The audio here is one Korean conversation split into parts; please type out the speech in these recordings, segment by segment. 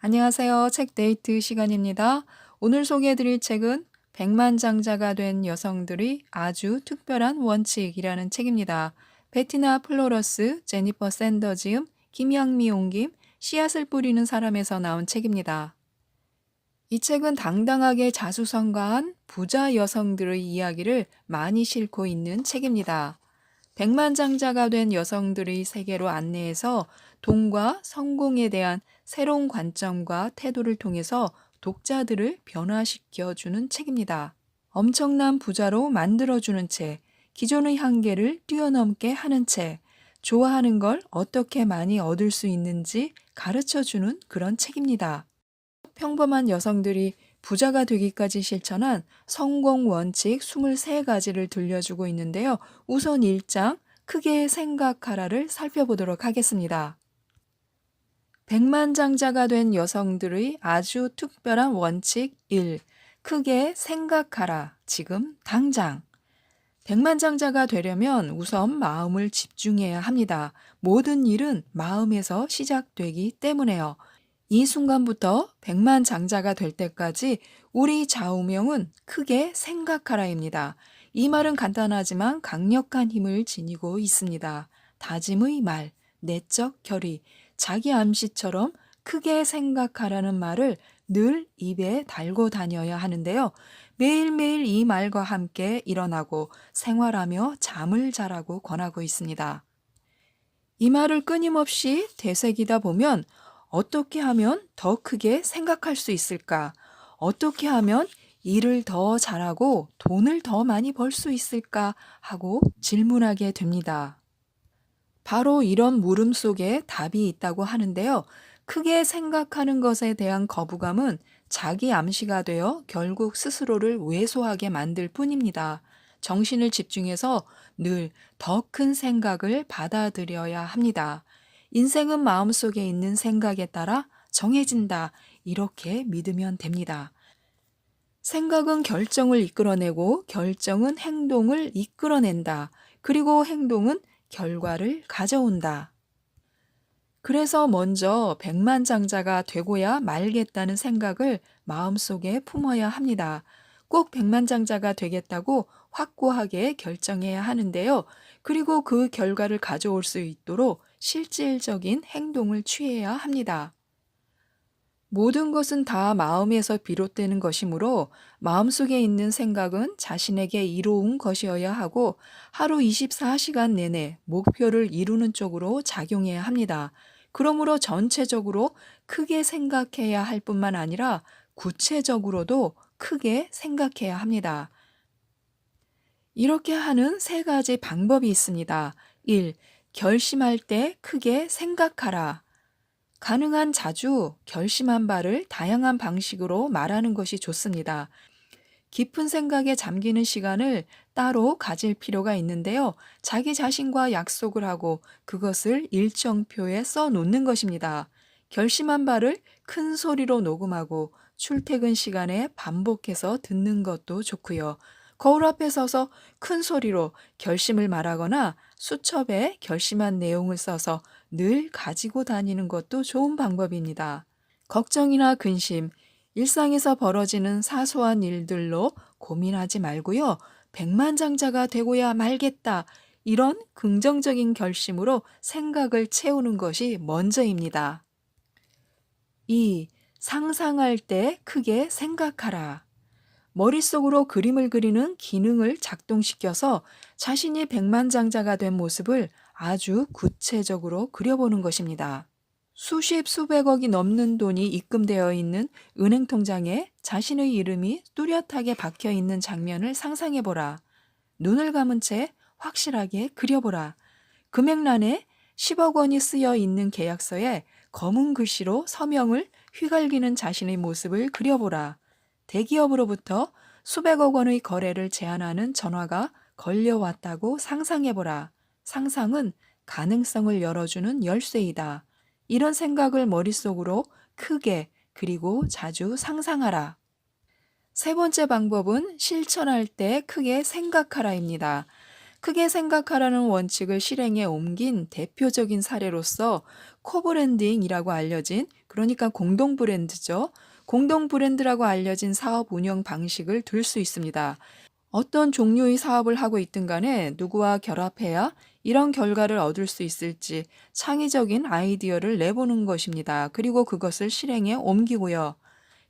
안녕하세요. 책 데이트 시간입니다. 오늘 소개해드릴 책은 백만장자가 된 여성들의 아주 특별한 원칙이라는 책입니다. 베티나 플로러스, 제니퍼 샌더즈음, 김양미 옹김, 씨앗을 뿌리는 사람에서 나온 책입니다. 이 책은 당당하게 자수성가한 부자 여성들의 이야기를 많이 싣고 있는 책입니다. 백만장자가 된 여성들의 세계로 안내해서 돈과 성공에 대한 새로운 관점과 태도를 통해서 독자들을 변화시켜 주는 책입니다. 엄청난 부자로 만들어주는 책, 기존의 한계를 뛰어넘게 하는 책, 좋아하는 걸 어떻게 많이 얻을 수 있는지 가르쳐 주는 그런 책입니다. 평범한 여성들이 부자가 되기까지 실천한 성공 원칙 23가지를 들려주고 있는데요. 우선 1장 크게 생각하라를 살펴보도록 하겠습니다. 백만장자가 된 여성들의 아주 특별한 원칙 1. 크게 생각하라. 지금 당장. 백만장자가 되려면 우선 마음을 집중해야 합니다. 모든 일은 마음에서 시작되기 때문에요. 이 순간부터 백만장자가 될 때까지 우리 좌우명은 크게 생각하라입니다. 이 말은 간단하지만 강력한 힘을 지니고 있습니다. 다짐의 말, 내적 결의, 자기 암시처럼 크게 생각하라는 말을 늘 입에 달고 다녀야 하는데요. 매일매일 이 말과 함께 일어나고 생활하며 잠을 자라고 권하고 있습니다. 이 말을 끊임없이 되새기다 보면 어떻게 하면 더 크게 생각할 수 있을까? 어떻게 하면 일을 더 잘하고 돈을 더 많이 벌 수 있을까? 하고 질문하게 됩니다. 바로 이런 물음 속에 답이 있다고 하는데요. 크게 생각하는 것에 대한 거부감은 자기 암시가 되어 결국 스스로를 왜소하게 만들 뿐입니다. 정신을 집중해서 늘 더 큰 생각을 받아들여야 합니다. 인생은 마음속에 있는 생각에 따라 정해진다. 이렇게 믿으면 됩니다. 생각은 결정을 이끌어내고 결정은 행동을 이끌어낸다. 그리고 행동은 결과를 가져온다. 그래서 먼저 백만장자가 되고야 말겠다는 생각을 마음속에 품어야 합니다. 꼭 백만장자가 되겠다고 확고하게 결정해야 하는데요. 그리고 그 결과를 가져올 수 있도록 실질적인 행동을 취해야 합니다. 모든 것은 다 마음에서 비롯되는 것이므로 마음속에 있는 생각은 자신에게 이로운 것이어야 하고 하루 24시간 내내 목표를 이루는 쪽으로 작용해야 합니다. 그러므로 전체적으로 크게 생각해야 할 뿐만 아니라 구체적으로도 크게 생각해야 합니다. 이렇게 하는 3가지 방법이 있습니다. 1. 결심할 때 크게 생각하라. 가능한 자주 결심한 바를 다양한 방식으로 말하는 것이 좋습니다. 깊은 생각에 잠기는 시간을 따로 가질 필요가 있는데요. 자기 자신과 약속을 하고 그것을 일정표에 써 놓는 것입니다. 결심한 바를 큰 소리로 녹음하고 출퇴근 시간에 반복해서 듣는 것도 좋고요. 거울 앞에 서서 큰 소리로 결심을 말하거나 수첩에 결심한 내용을 써서 늘 가지고 다니는 것도 좋은 방법입니다. 걱정이나 근심, 일상에서 벌어지는 사소한 일들로 고민하지 말고요. 백만장자가 되고야 말겠다. 이런 긍정적인 결심으로 생각을 채우는 것이 먼저입니다. 2. 상상할 때 크게 생각하라. 머릿속으로 그림을 그리는 기능을 작동시켜서 자신이 백만장자가 된 모습을 아주 구체적으로 그려보는 것입니다. 수십 수백억이 넘는 돈이 입금되어 있는 은행 통장에 자신의 이름이 뚜렷하게 박혀 있는 장면을 상상해보라. 눈을 감은 채 확실하게 그려보라. 금액란에 10억 원이 쓰여 있는 계약서에 검은 글씨로 서명을 휘갈기는 자신의 모습을 그려보라. 대기업으로부터 수백억 원의 거래를 제안하는 전화가 걸려왔다고 상상해보라. 상상은 가능성을 열어주는 열쇠이다. 이런 생각을 머릿속으로 크게 그리고 자주 상상하라. 3번째 방법은 실천할 때 크게 생각하라입니다. 크게 생각하라는 원칙을 실행에 옮긴 대표적인 사례로서 코브랜딩이라고 알려진 그러니까 공동 브랜드죠. 공동 브랜드라고 알려진 사업 운영 방식을 들 수 있습니다. 어떤 종류의 사업을 하고 있든 간에 누구와 결합해야 이런 결과를 얻을 수 있을지 창의적인 아이디어를 내보는 것입니다. 그리고 그것을 실행에 옮기고요.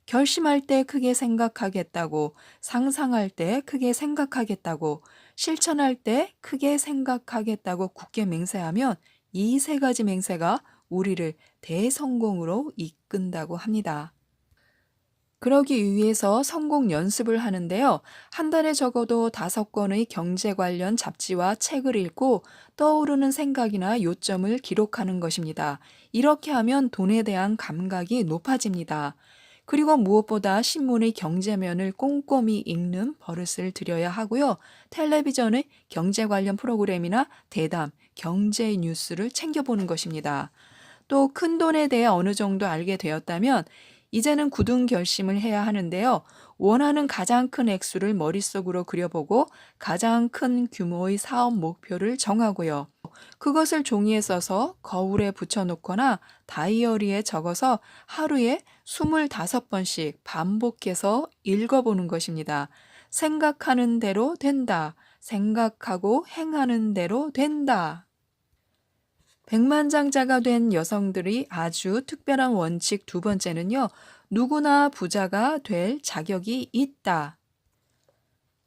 결심할 때 크게 생각하겠다고, 상상할 때 크게 생각하겠다고, 실천할 때 크게 생각하겠다고 굳게 맹세하면 이 세 가지 맹세가 우리를 대성공으로 이끈다고 합니다. 그러기 위해서 성공 연습을 하는데요. 한 달에 적어도 5권의 경제 관련 잡지와 책을 읽고 떠오르는 생각이나 요점을 기록하는 것입니다. 이렇게 하면 돈에 대한 감각이 높아집니다. 그리고 무엇보다 신문의 경제면을 꼼꼼히 읽는 버릇을 들여야 하고요. 텔레비전의 경제 관련 프로그램이나 대담, 경제 뉴스를 챙겨보는 것입니다. 또 큰 돈에 대해 어느 정도 알게 되었다면 이제는 굳은 결심을 해야 하는데요. 원하는 가장 큰 액수를 머릿속으로 그려보고 가장 큰 규모의 사업 목표를 정하고요. 그것을 종이에 써서 거울에 붙여놓거나 다이어리에 적어서 하루에 25번씩 반복해서 읽어보는 것입니다. 생각하는 대로 된다. 생각하고 행하는 대로 된다. 백만장자가 된 여성들이 아주 특별한 원칙 두 번째는요. 누구나 부자가 될 자격이 있다.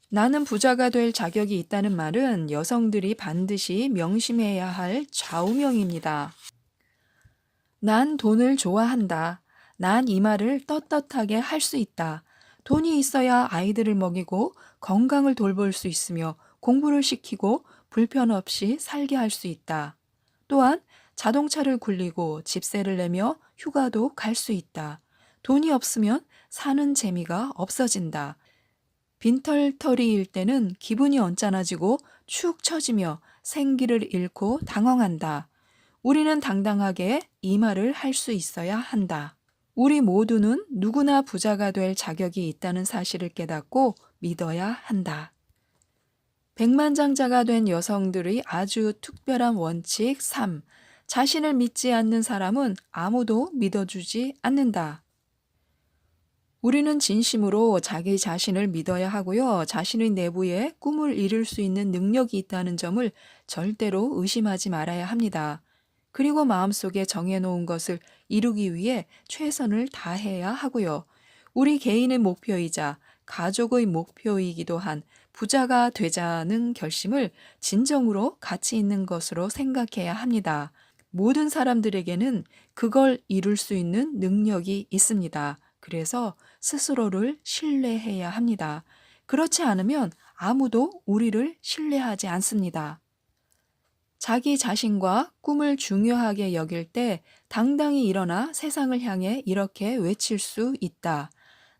나는 부자가 될 자격이 있다는 말은 여성들이 반드시 명심해야 할 좌우명입니다. 난 돈을 좋아한다. 난 이 말을 떳떳하게 할 수 있다. 돈이 있어야 아이들을 먹이고 건강을 돌볼 수 있으며 공부를 시키고 불편 없이 살게 할 수 있다. 또한 자동차를 굴리고 집세를 내며 휴가도 갈 수 있다. 돈이 없으면 사는 재미가 없어진다. 빈털터리일 때는 기분이 언짢아지고 축 처지며 생기를 잃고 당황한다. 우리는 당당하게 이 말을 할 수 있어야 한다. 우리 모두는 누구나 부자가 될 자격이 있다는 사실을 깨닫고 믿어야 한다. 백만장자가 된 여성들의 아주 특별한 원칙 3. 자신을 믿지 않는 사람은 아무도 믿어주지 않는다. 우리는 진심으로 자기 자신을 믿어야 하고요. 자신의 내부에 꿈을 이룰 수 있는 능력이 있다는 점을 절대로 의심하지 말아야 합니다. 그리고 마음속에 정해놓은 것을 이루기 위해 최선을 다해야 하고요. 우리 개인의 목표이자 가족의 목표이기도 한 부자가 되자는 결심을 진정으로 가치 있는 것으로 생각해야 합니다. 모든 사람들에게는 그걸 이룰 수 있는 능력이 있습니다. 그래서 스스로를 신뢰해야 합니다. 그렇지 않으면 아무도 우리를 신뢰하지 않습니다. 자기 자신과 꿈을 중요하게 여길 때 당당히 일어나 세상을 향해 이렇게 외칠 수 있다.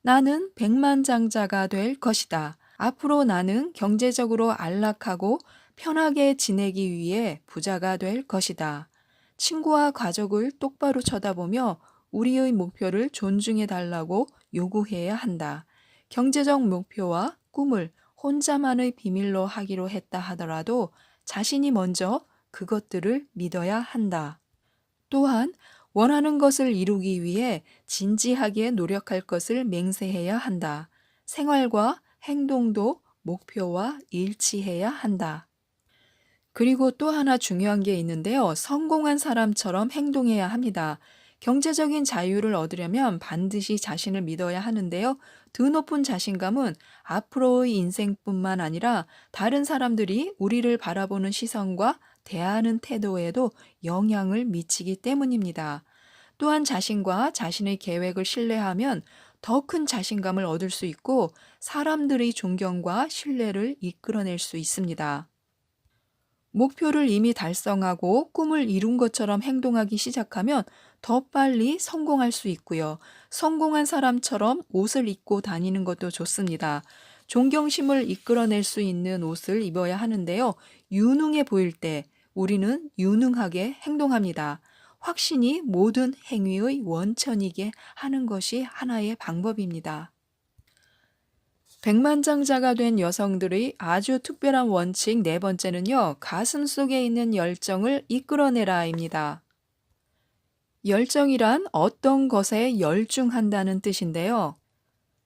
나는 백만장자가 될 것이다. 앞으로 나는 경제적으로 안락하고 편하게 지내기 위해 부자가 될 것이다. 친구와 가족을 똑바로 쳐다보며 우리의 목표를 존중해 달라고 요구해야 한다. 경제적 목표와 꿈을 혼자만의 비밀로 하기로 했다 하더라도 자신이 먼저 그것들을 믿어야 한다. 또한 원하는 것을 이루기 위해 진지하게 노력할 것을 맹세해야 한다. 생활과 행동도 목표와 일치해야 한다. 그리고 또 하나 중요한 게 있는데요. 성공한 사람처럼 행동해야 합니다. 경제적인 자유를 얻으려면 반드시 자신을 믿어야 하는데요. 드높은 자신감은 앞으로의 인생뿐만 아니라 다른 사람들이 우리를 바라보는 시선과 대하는 태도에도 영향을 미치기 때문입니다. 또한 자신과 자신의 계획을 신뢰하면 더 큰 자신감을 얻을 수 있고 사람들의 존경과 신뢰를 이끌어낼 수 있습니다. 목표를 이미 달성하고 꿈을 이룬 것처럼 행동하기 시작하면 더 빨리 성공할 수 있고요. 성공한 사람처럼 옷을 입고 다니는 것도 좋습니다. 존경심을 이끌어낼 수 있는 옷을 입어야 하는데요. 유능해 보일 때 우리는 유능하게 행동합니다. 확신이 모든 행위의 원천이게 하는 것이 하나의 방법입니다. 백만장자가 된 여성들의 아주 특별한 원칙 네 번째는요. 가슴 속에 있는 열정을 이끌어내라입니다. 열정이란 어떤 것에 열중한다는 뜻인데요.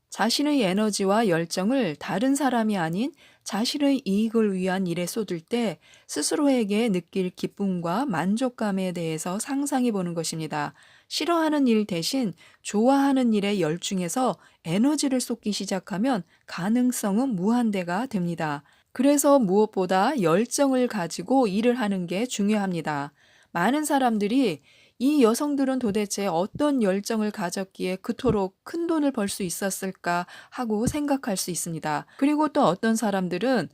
자신의 에너지와 열정을 다른 사람이 아닌 자신의 이익을 위한 일에 쏟을 때 스스로에게 느낄 기쁨과 만족감에 대해서 상상해 보는 것입니다. 싫어하는 일 대신 좋아하는 일에 열중해서 에너지를 쏟기 시작하면 가능성은 무한대가 됩니다. 그래서 무엇보다 열정을 가지고 일을 하는 게 중요합니다. 많은 사람들이 이 여성들은 도대체 어떤 열정을 가졌기에 그토록 큰 돈을 벌 수 있었을까 하고 생각할 수 있습니다. 그리고 또 어떤 사람들은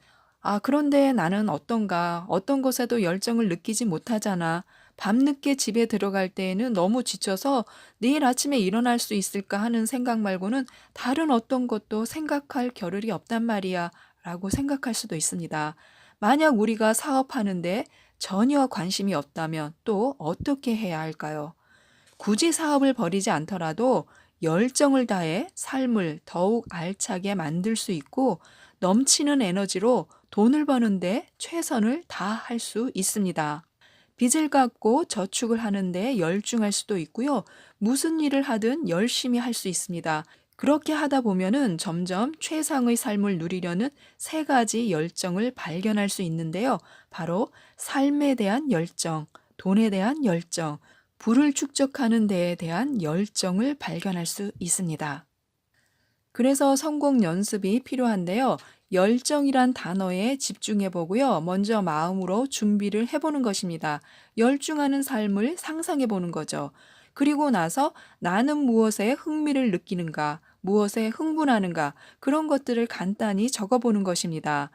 그런데 나는 어떤가, 어떤 것에도 열정을 느끼지 못하잖아. 밤늦게 집에 들어갈 때에는 너무 지쳐서 내일 아침에 일어날 수 있을까 하는 생각 말고는 다른 어떤 것도 생각할 겨를이 없단 말이야 라고 생각할 수도 있습니다. 만약 우리가 사업하는데 전혀 관심이 없다면 또 어떻게 해야 할까요? 굳이 사업을 벌이지 않더라도 열정을 다해 삶을 더욱 알차게 만들 수 있고 넘치는 에너지로 돈을 버는데 최선을 다할 수 있습니다. 빚을 갚고 저축을 하는데 열중할 수도 있고요. 무슨 일을 하든 열심히 할 수 있습니다. 그렇게 하다 보면은 점점 최상의 삶을 누리려는 세 가지 열정을 발견할 수 있는데요. 바로 삶에 대한 열정, 돈에 대한 열정, 부를 축적하는 데에 대한 열정을 발견할 수 있습니다. 그래서 성공 연습이 필요한데요. 열정이란 단어에 집중해 보고요. 먼저 마음으로 준비를 해보는 것입니다. 열중하는 삶을 상상해 보는 거죠. 그리고 나서 나는 무엇에 흥미를 느끼는가, 무엇에 흥분하는가, 그런 것들을 간단히 적어 보는 것입니다.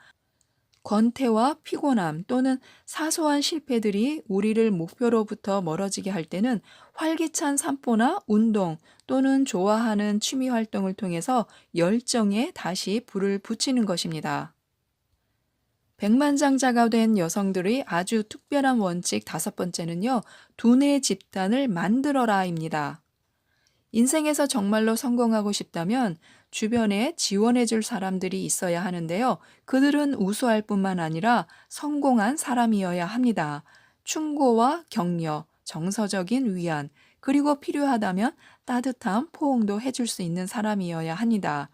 권태와 피곤함 또는 사소한 실패들이 우리를 목표로부터 멀어지게 할 때는 활기찬 산보나 운동 또는 좋아하는 취미 활동을 통해서 열정에 다시 불을 붙이는 것입니다. 백만장자가 된 여성들의 아주 특별한 원칙 다섯 번째는요, 두뇌 집단을 만들어라입니다. 인생에서 정말로 성공하고 싶다면 주변에 지원해줄 사람들이 있어야 하는데요. 그들은 우수할 뿐만 아니라 성공한 사람이어야 합니다. 충고와 격려, 정서적인 위안, 그리고 필요하다면 따뜻한 포옹도 해줄 수 있는 사람이어야 합니다.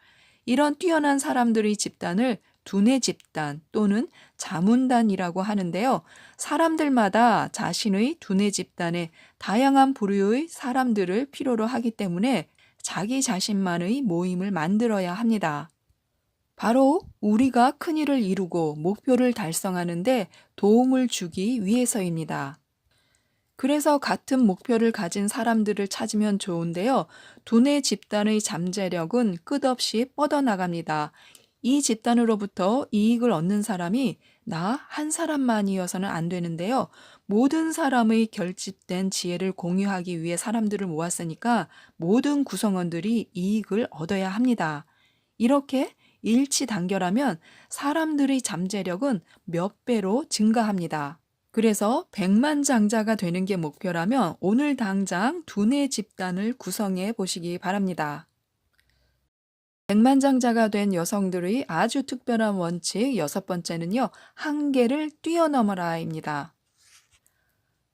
이런 뛰어난 사람들의 집단을 두뇌 집단 또는 자문단이라고 하는데요. 사람들마다 자신의 두뇌 집단에 다양한 부류의 사람들을 필요로 하기 때문에 자기 자신만의 모임을 만들어야 합니다. 바로 우리가 큰일을 이루고 목표를 달성하는데 도움을 주기 위해서입니다. 그래서 같은 목표를 가진 사람들을 찾으면 좋은데요. 두뇌 집단의 잠재력은 끝없이 뻗어나갑니다. 이 집단으로부터 이익을 얻는 사람이 나 한 사람만이어서는 안 되는데요. 모든 사람의 결집된 지혜를 공유하기 위해 사람들을 모았으니까 모든 구성원들이 이익을 얻어야 합니다. 이렇게 일치단결하면 사람들의 잠재력은 몇 배로 증가합니다. 그래서 백만장자가 되는 게 목표라면 오늘 당장 두뇌 집단을 구성해 보시기 바랍니다. 백만장자가 된 여성들의 아주 특별한 원칙 여섯 번째는요, 한계를 뛰어넘어라입니다.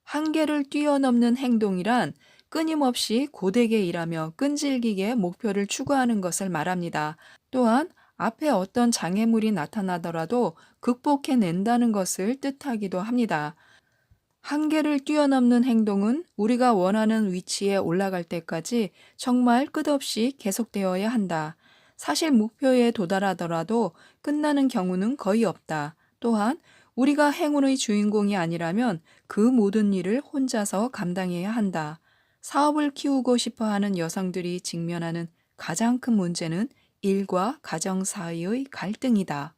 한계를 뛰어넘는 행동이란 끊임없이 고되게 일하며 끈질기게 목표를 추구하는 것을 말합니다. 또한 앞에 어떤 장애물이 나타나더라도 극복해낸다는 것을 뜻하기도 합니다. 한계를 뛰어넘는 행동은 우리가 원하는 위치에 올라갈 때까지 정말 끝없이 계속되어야 한다. 사실 목표에 도달하더라도 끝나는 경우는 거의 없다. 또한 우리가 행운의 주인공이 아니라면 그 모든 일을 혼자서 감당해야 한다. 사업을 키우고 싶어 하는 여성들이 직면하는 가장 큰 문제는 일과 가정 사이의 갈등이다.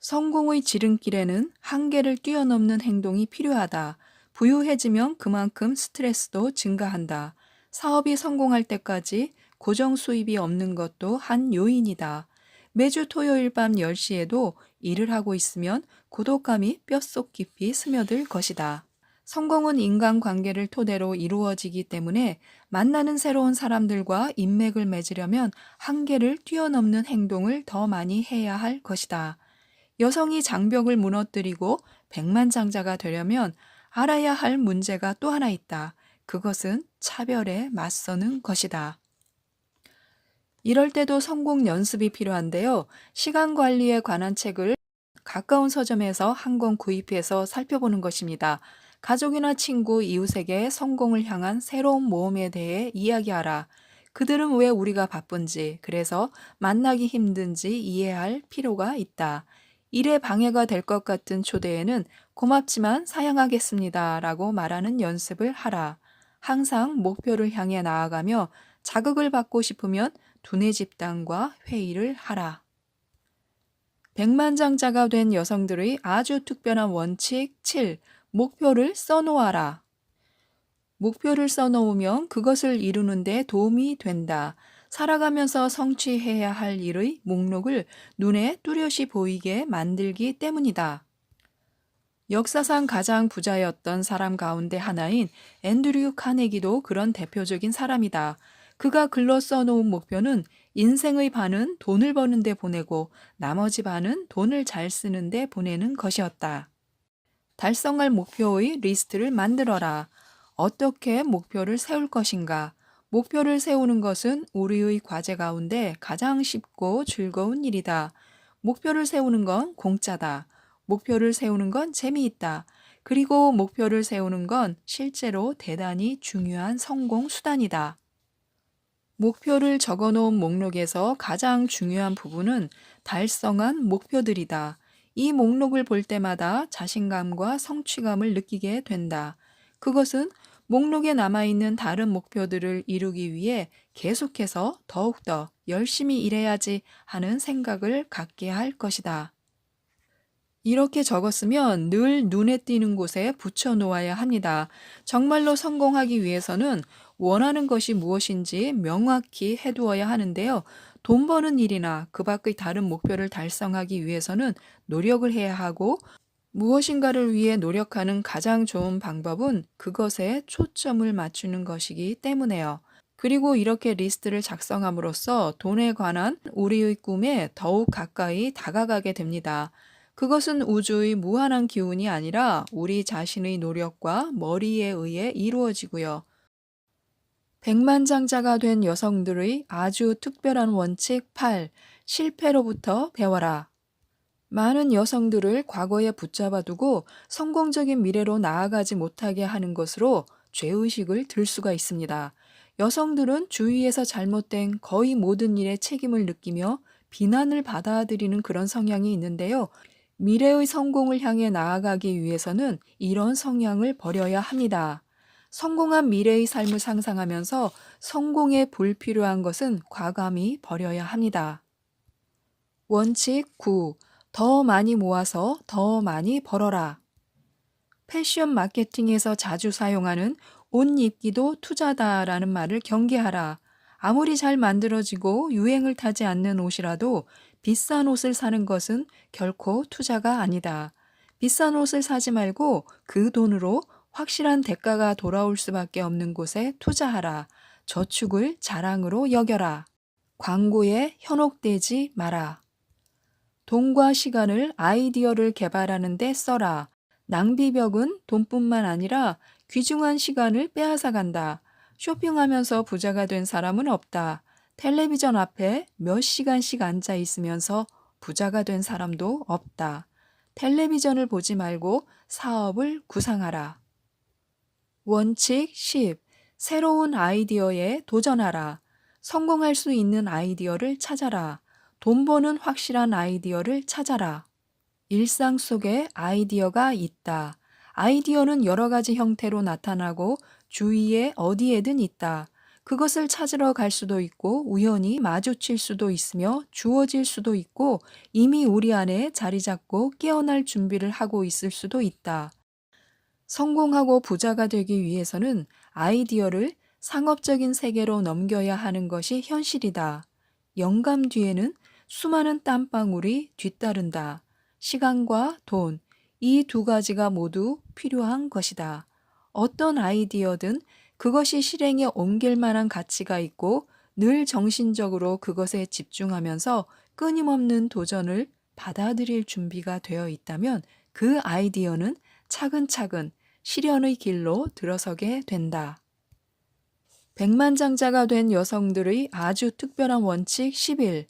성공의 지름길에는 한계를 뛰어넘는 행동이 필요하다. 부유해지면 그만큼 스트레스도 증가한다. 사업이 성공할 때까지 고정 수입이 없는 것도 한 요인이다. 매주 토요일 밤 10시에도 일을 하고 있으면 고독감이 뼛속 깊이 스며들 것이다. 성공은 인간관계를 토대로 이루어지기 때문에 만나는 새로운 사람들과 인맥을 맺으려면 한계를 뛰어넘는 행동을 더 많이 해야 할 것이다. 여성이 장벽을 무너뜨리고 백만장자가 되려면 알아야 할 문제가 또 하나 있다. 그것은 차별에 맞서는 것이다. 이럴 때도 성공 연습이 필요한데요. 시간 관리에 관한 책을 가까운 서점에서 한 권 구입해서 살펴보는 것입니다. 가족이나 친구, 이웃에게 성공을 향한 새로운 모험에 대해 이야기하라. 그들은 왜 우리가 바쁜지, 그래서 만나기 힘든지 이해할 필요가 있다. 일에 방해가 될 것 같은 초대에는 고맙지만 사양하겠습니다. 라고 말하는 연습을 하라. 항상 목표를 향해 나아가며 자극을 받고 싶으면 두뇌 집단과 회의를 하라. 백만장자가 된 여성들의 아주 특별한 원칙 7. 목표를 써놓아라. 목표를 써놓으면 그것을 이루는 데 도움이 된다. 살아가면서 성취해야 할 일의 목록을 눈에 뚜렷이 보이게 만들기 때문이다. 역사상 가장 부자였던 사람 가운데 하나인 앤드류 카네기도 그런 대표적인 사람이다. 그가 글로 써놓은 목표는 인생의 반은 돈을 버는 데 보내고 나머지 반은 돈을 잘 쓰는 데 보내는 것이었다. 달성할 목표의 리스트를 만들어라. 어떻게 목표를 세울 것인가? 목표를 세우는 것은 우리의 과제 가운데 가장 쉽고 즐거운 일이다. 목표를 세우는 건 공짜다. 목표를 세우는 건 재미있다. 그리고 목표를 세우는 건 실제로 대단히 중요한 성공 수단이다. 목표를 적어놓은 목록에서 가장 중요한 부분은 달성한 목표들이다. 이 목록을 볼 때마다 자신감과 성취감을 느끼게 된다. 그것은 목록에 남아있는 다른 목표들을 이루기 위해 계속해서 더욱더 열심히 일해야지 하는 생각을 갖게 할 것이다. 이렇게 적었으면 늘 눈에 띄는 곳에 붙여 놓아야 합니다. 정말로 성공하기 위해서는 원하는 것이 무엇인지 명확히 해두어야 하는데요. 돈 버는 일이나 그 밖의 다른 목표를 달성하기 위해서는 노력을 해야 하고 무엇인가를 위해 노력하는 가장 좋은 방법은 그것에 초점을 맞추는 것이기 때문에요. 그리고 이렇게 리스트를 작성함으로써 돈에 관한 우리의 꿈에 더욱 가까이 다가가게 됩니다. 그것은 우주의 무한한 기운이 아니라 우리 자신의 노력과 머리에 의해 이루어지고요. 백만장자가 된 여성들의 아주 특별한 원칙 8. 실패로부터 배워라. 많은 여성들을 과거에 붙잡아두고 성공적인 미래로 나아가지 못하게 하는 것으로 죄의식을 들 수가 있습니다. 여성들은 주위에서 잘못된 거의 모든 일에 책임을 느끼며 비난을 받아들이는 그런 성향이 있는데요. 미래의 성공을 향해 나아가기 위해서는 이런 성향을 버려야 합니다. 성공한 미래의 삶을 상상하면서 성공에 불필요한 것은 과감히 버려야 합니다. 원칙 9. 더 많이 모아서 더 많이 벌어라. 패션 마케팅에서 자주 사용하는 옷 입기도 투자다라는 말을 경계하라. 아무리 잘 만들어지고 유행을 타지 않는 옷이라도 비싼 옷을 사는 것은 결코 투자가 아니다. 비싼 옷을 사지 말고 그 돈으로 확실한 대가가 돌아올 수밖에 없는 곳에 투자하라. 저축을 자랑으로 여겨라. 광고에 현혹되지 마라. 돈과 시간을 아이디어를 개발하는 데 써라. 낭비벽은 돈뿐만 아니라 귀중한 시간을 빼앗아간다. 쇼핑하면서 부자가 된 사람은 없다. 텔레비전 앞에 몇 시간씩 앉아 있으면서 부자가 된 사람도 없다. 텔레비전을 보지 말고 사업을 구상하라. 원칙 10. 새로운 아이디어에 도전하라. 성공할 수 있는 아이디어를 찾아라. 돈 버는 확실한 아이디어를 찾아라. 일상 속에 아이디어가 있다. 아이디어는 여러 가지 형태로 나타나고 주위에 어디에든 있다. 그것을 찾으러 갈 수도 있고 우연히 마주칠 수도 있으며 주어질 수도 있고 이미 우리 안에 자리 잡고 깨어날 준비를 하고 있을 수도 있다. 성공하고 부자가 되기 위해서는 아이디어를 상업적인 세계로 넘겨야 하는 것이 현실이다. 영감 뒤에는 수많은 땀방울이 뒤따른다. 시간과 돈, 이 두 가지가 모두 필요한 것이다. 어떤 아이디어든 그것이 실행에 옮길 만한 가치가 있고 늘 정신적으로 그것에 집중하면서 끊임없는 도전을 받아들일 준비가 되어 있다면 그 아이디어는 차근차근 실현의 길로 들어서게 된다. 백만장자가 된 여성들의 아주 특별한 원칙 11.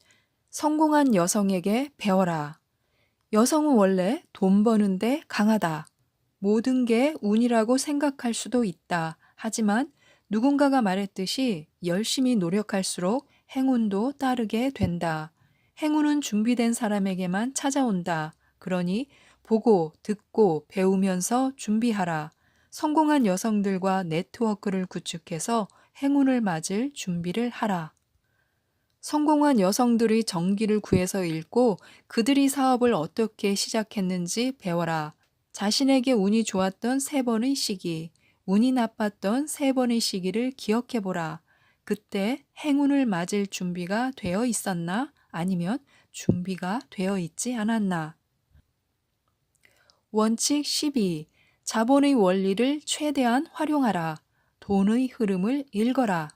성공한 여성에게 배워라. 여성은 원래 돈 버는데 강하다. 모든 게 운이라고 생각할 수도 있다. 하지만 누군가가 말했듯이 열심히 노력할수록 행운도 따르게 된다. 행운은 준비된 사람에게만 찾아온다. 그러니 보고, 듣고, 배우면서 준비하라. 성공한 여성들과 네트워크를 구축해서 행운을 맞을 준비를 하라. 성공한 여성들의 정기를 구해서 읽고 그들이 사업을 어떻게 시작했는지 배워라. 자신에게 운이 좋았던 3번의 시기, 운이 나빴던 3번의 시기를 기억해보라. 그때 행운을 맞을 준비가 되어 있었나? 아니면 준비가 되어 있지 않았나? 원칙 12. 자본의 원리를 최대한 활용하라. 돈의 흐름을 읽어라.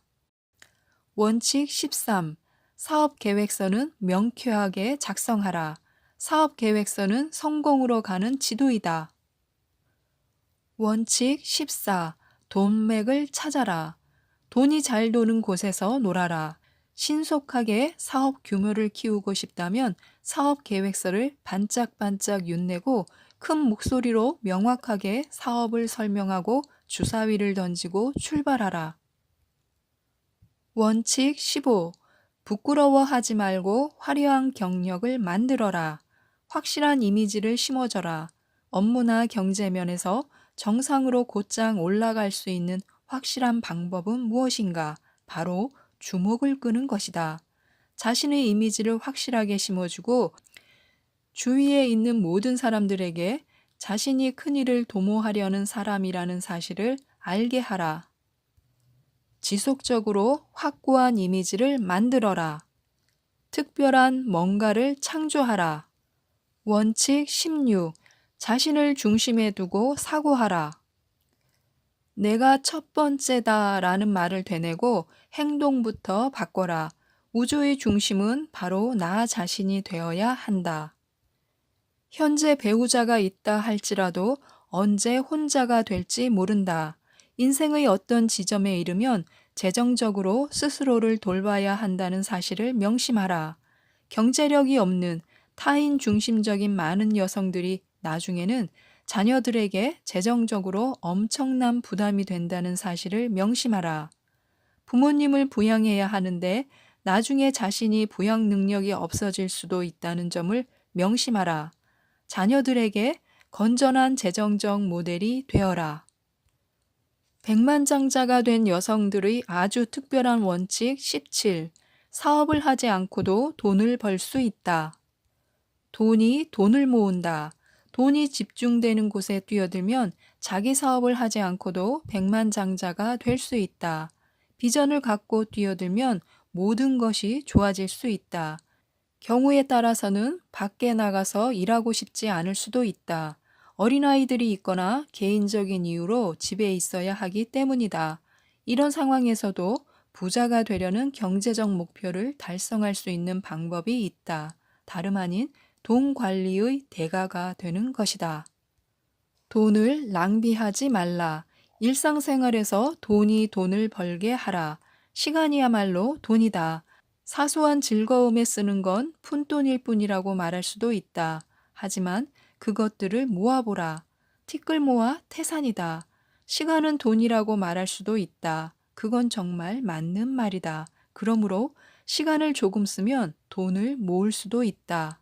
원칙 13. 사업 계획서는 명쾌하게 작성하라. 사업 계획서는 성공으로 가는 지도이다. 원칙 14. 돈맥을 찾아라. 돈이 잘 도는 곳에서 놀아라. 신속하게 사업 규모를 키우고 싶다면 사업 계획서를 반짝반짝 윤내고 큰 목소리로 명확하게 사업을 설명하고 주사위를 던지고 출발하라. 원칙 15. 부끄러워하지 말고 화려한 경력을 만들어라. 확실한 이미지를 심어줘라. 업무나 경제면에서 정상으로 곧장 올라갈 수 있는 확실한 방법은 무엇인가? 바로 주목을 끄는 것이다. 자신의 이미지를 확실하게 심어주고 주위에 있는 모든 사람들에게 자신이 큰일을 도모하려는 사람이라는 사실을 알게 하라. 지속적으로 확고한 이미지를 만들어라. 특별한 뭔가를 창조하라. 원칙 16. 자신을 중심에 두고 사고하라. 내가 첫 번째다 라는 말을 되뇌고 행동부터 바꿔라. 우주의 중심은 바로 나 자신이 되어야 한다. 현재 배우자가 있다 할지라도 언제 혼자가 될지 모른다. 인생의 어떤 지점에 이르면 재정적으로 스스로를 돌봐야 한다는 사실을 명심하라. 경제력이 없는 타인 중심적인 많은 여성들이 나중에는 자녀들에게 재정적으로 엄청난 부담이 된다는 사실을 명심하라. 부모님을 부양해야 하는데 나중에 자신이 부양 능력이 없어질 수도 있다는 점을 명심하라. 자녀들에게 건전한 재정적 모델이 되어라. 백만장자가 된 여성들의 아주 특별한 원칙 17. 사업을 하지 않고도 돈을 벌 수 있다. 돈이 돈을 모은다. 돈이 집중되는 곳에 뛰어들면 자기 사업을 하지 않고도 백만장자가 될 수 있다. 비전을 갖고 뛰어들면 모든 것이 좋아질 수 있다. 경우에 따라서는 밖에 나가서 일하고 싶지 않을 수도 있다. 어린아이들이 있거나 개인적인 이유로 집에 있어야 하기 때문이다. 이런 상황에서도 부자가 되려는 경제적 목표를 달성할 수 있는 방법이 있다. 다름 아닌 돈 관리의 대가가 되는 것이다. 돈을 낭비하지 말라. 일상생활에서 돈이 돈을 벌게 하라. 시간이야말로 돈이다. 사소한 즐거움에 쓰는 건 푼돈일 뿐이라고 말할 수도 있다. 하지만 그것들을 모아보라. 티끌 모아 태산이다. 시간은 돈이라고 말할 수도 있다. 그건 정말 맞는 말이다. 그러므로 시간을 조금 쓰면 돈을 모을 수도 있다.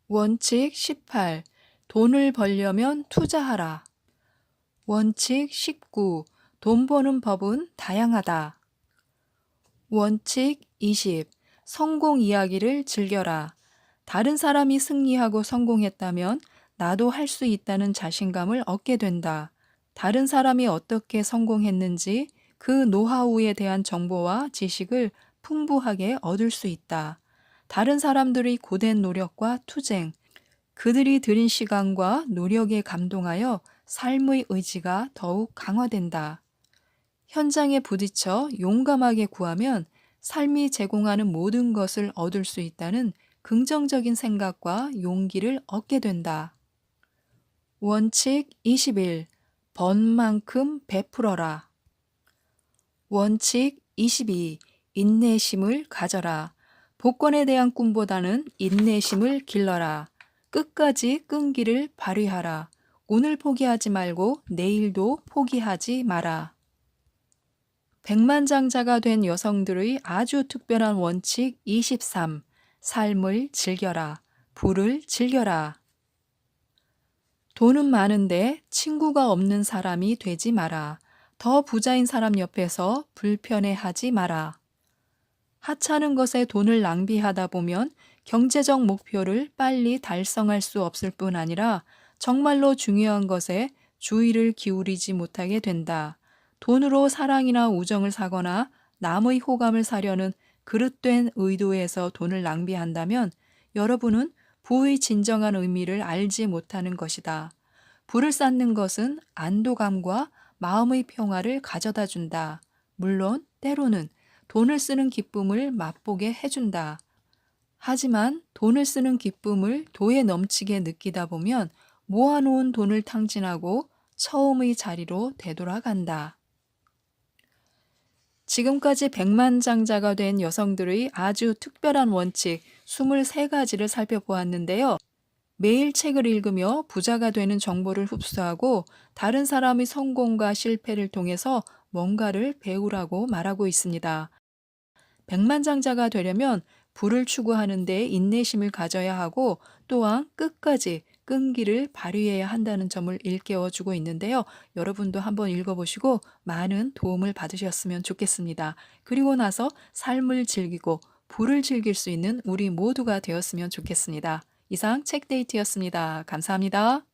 원칙 18. 돈을 벌려면 투자하라. 원칙 19. 돈 버는 법은 다양하다. 원칙 20. 성공 이야기를 즐겨라. 다른 사람이 승리하고 성공했다면 나도 할 수 있다는 자신감을 얻게 된다. 다른 사람이 어떻게 성공했는지 그 노하우에 대한 정보와 지식을 풍부하게 얻을 수 있다. 다른 사람들의 고된 노력과 투쟁, 그들이 들인 시간과 노력에 감동하여 삶의 의지가 더욱 강화된다. 현장에 부딪혀 용감하게 구하면 삶이 제공하는 모든 것을 얻을 수 있다는 긍정적인 생각과 용기를 얻게 된다. 원칙 21. 번 만큼 베풀어라. 원칙 22. 인내심을 가져라. 복권에 대한 꿈보다는 인내심을 길러라. 끝까지 끈기를 발휘하라. 오늘 포기하지 말고 내일도 포기하지 마라. 백만장자가 된 여성들의 아주 특별한 원칙 23. 삶을 즐겨라. 부를 즐겨라. 돈은 많은데 친구가 없는 사람이 되지 마라. 더 부자인 사람 옆에서 불편해하지 마라. 하찮은 것에 돈을 낭비하다 보면 경제적 목표를 빨리 달성할 수 없을 뿐 아니라 정말로 중요한 것에 주의를 기울이지 못하게 된다. 돈으로 사랑이나 우정을 사거나 남의 호감을 사려는 그릇된 의도에서 돈을 낭비한다면 여러분은 부의 진정한 의미를 알지 못하는 것이다. 부를 쌓는 것은 안도감과 마음의 평화를 가져다 준다. 물론 때로는 돈을 쓰는 기쁨을 맛보게 해준다. 하지만 돈을 쓰는 기쁨을 도에 넘치게 느끼다 보면 모아놓은 돈을 탕진하고 처음의 자리로 되돌아간다. 지금까지 백만장자가 된 여성들의 아주 특별한 원칙 23가지를 살펴보았는데요. 매일 책을 읽으며 부자가 되는 정보를 흡수하고 다른 사람의 성공과 실패를 통해서 뭔가를 배우라고 말하고 있습니다. 백만장자가 되려면 부를 추구하는 데 인내심을 가져야 하고 또한 끝까지 끈기를 발휘해야 한다는 점을 일깨워주고 있는데요. 여러분도 한번 읽어보시고 많은 도움을 받으셨으면 좋겠습니다. 그리고 나서 삶을 즐기고 부를 즐길 수 있는 우리 모두가 되었으면 좋겠습니다. 이상 책데이트였습니다. 감사합니다.